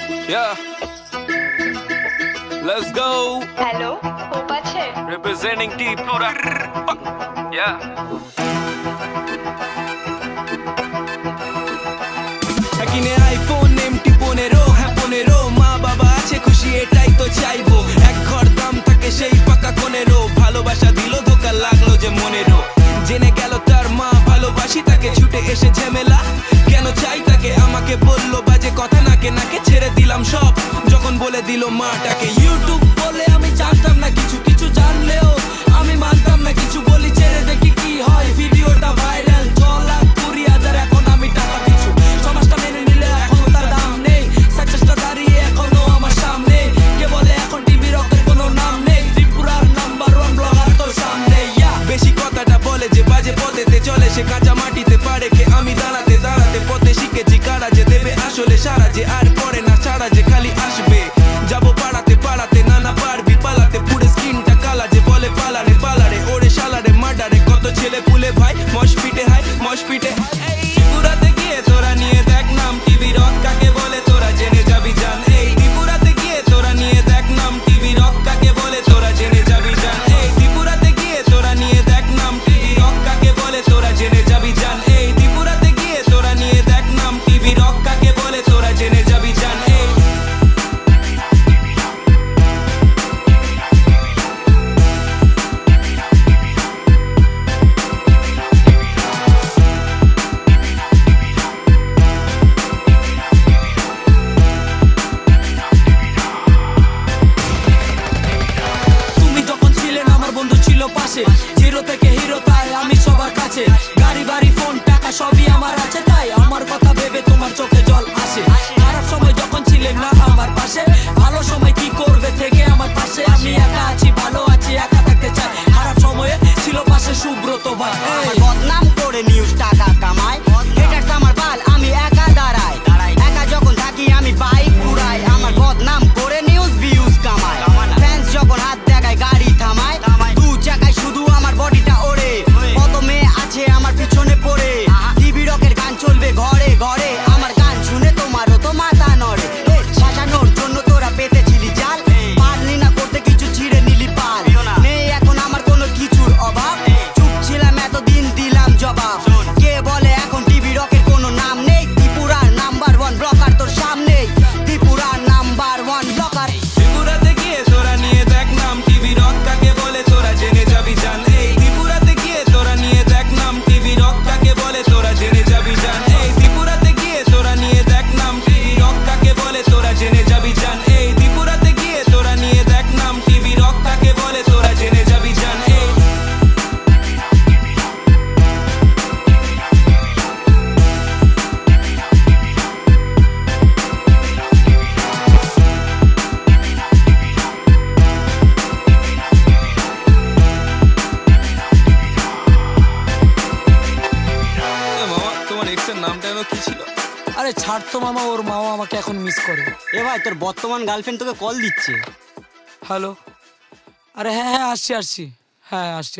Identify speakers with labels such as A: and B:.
A: Yeah, let's go.
B: Hello, hope আছে?
A: Representing Tripura. Yeah. কিনে iPhone MT-15 হ্যাঁ 15 মা বাবা আছে খুশি এটাই তো চাইবো এক ঘর দাম থাকে সেই পাকা কোনেরও ভালোবাসা দিল ধোকা লাগলো যে মনেরও জেনে গেল তার মা ভালোবাসি তাকে ছুটে এসে ঝামেলা কেন চাই তাকে আমাকে বললো বাজে কথা নাকে নাকে ছেড়ে দিলাম সব যখন বলে দিল মাটাকে ইউটিউব বলে আমি জানতাম না কিছু কিছু জানলেও আমি মানতাম না কিছু বলি ছেড়ে দেখি কি হয় ভিডিওটা ভাইরাল 6,20,000 এখন আমি টাকা পিছু সমাজটা মেনে নিলে এখন তার দাম নেই সাকসেসটা দাঁড়িয়ে এখনো আমার সামনে কে বলে এখন টিভি রকের কোনো নাম নেই ত্রিপুরার নাম্বার 1 ব্লগার তোর সামনে বেশি কথাটা বলে যে বাজে পথেতে চলে সে কাঁচা মাটিতে পারে কে আমি দাঁড়াতে দাঁড়াতে পথে শিখেছি কারা যে দেবে আসলে সারা যে আর করে না ছাড়া যে খালি আসবে যাবো পাড়াতে পাড়াতে নানা পারবি পালাতে পুরো স্কিনটা কালা যে বলে পালারে পালারে ওরে শালারে মার্ডারে কত ছেলে পুলে ভাই মশপিটে হাই মশপিটে ত্রিপুরাতে গিয়ে তোরা নিয়ে দেখ নাম টিভি রক কাকে বলে তোরা জেনে যাবি জান এই ত্রিপুরাতে গিয়ে তোরা নিয়ে দেখ নাম টিভি রক কাকে বলে তোরা জেনে যাবি জান এই ত্রিপুরাতে গিয়ে তোরা নিয়ে দেখ নাম টিভি রক কাকে বলে তোরা জেনে যাবি জান এই ত্রিপুরাতে গিয়ে তোরা নিয়ে দেখ নাম টিভি রক কাকে বলে তোরা জেনে যাবি জান এই পাশে জিরো থেকে হিরো তাই আমি সবার কাছে গাড়ি বাড়ি ফোন টাকা সবই আমার আছে তাই আমার কথা ভেবে তোমার চোখে জল আসে খারাপ সময় যখন ছিলেন না আমার পাশে ভালো সময় কি করবে থেকে আমার পাশে আমি একা আছি ভালো আছি একা থাকতে চাই খারাপ সময়ে ছিল পাশে সুব্রত ভাই
C: বদনাম করে নিউজ টাকা কামাই হেটার্স আমার বাল আমি একা দাঁড়াই একা যখন থাকি আমি বাইক উড়াই আমার বদনাম করে নিউজ ভিউজ কামাই ফ্যান্স যখন হাত দেখায় গাড়ি থামায় জায়গায় শুধু আমার বডিটা ওড়ে কত মেয়ে আছে আমার পিছনে পড়ে টিভি রকের গান চলবে ঘরে ঘরে আমার গান শুনে তোমারও তো মাথা নড়ে সাজানোর জন্য তোরা পেতেছিলি জাল পারলি না করতে কিছু ছিঁড়ে নিলি পাল নেই এখন আমার কোনো কিছুর অভাব চুপ ছিলাম এতদিন দিলাম জবাব কে বলে এখন টিভি রকের কোনো নাম নেই ত্রিপুরার নাম্বার 1 ব্লকার তোর সামনে ত্রিপুরার নাম্বার 1 ব্লকার
A: ত্রিপুরাতে গিয়ে তোরা নিয়ে দেখ নাম টিভি রক কাকে বলে তোরা জেনে যাবি জান এই ত্রিপুরাতে গিয়ে তোরা নিয়ে দেখ নাম টিভি রক কাকে বলে তোরা জেনে যাবি জান এই ত্রিপুরাতে গিয়ে তোরা নিয়ে দেখ নাম টিভি রক কাকে বলে তোরা জেনে যাবি জান এই ত্রিপুরাতে গিয়ে তোরা নিয়ে দেখ নাম টিভি রক কাকে বলে তোরা জেনে যাবি জান এই
D: আরে ছাড় তো মামা ওর মাও আমাকে এখন মিস করে
C: এ ভাই তোর বর্তমান গার্লফ্রেন্ড তোকে কল দিচ্ছে
D: হ্যালো আরে হ্যাঁ আসছি হ্যাঁ আসছি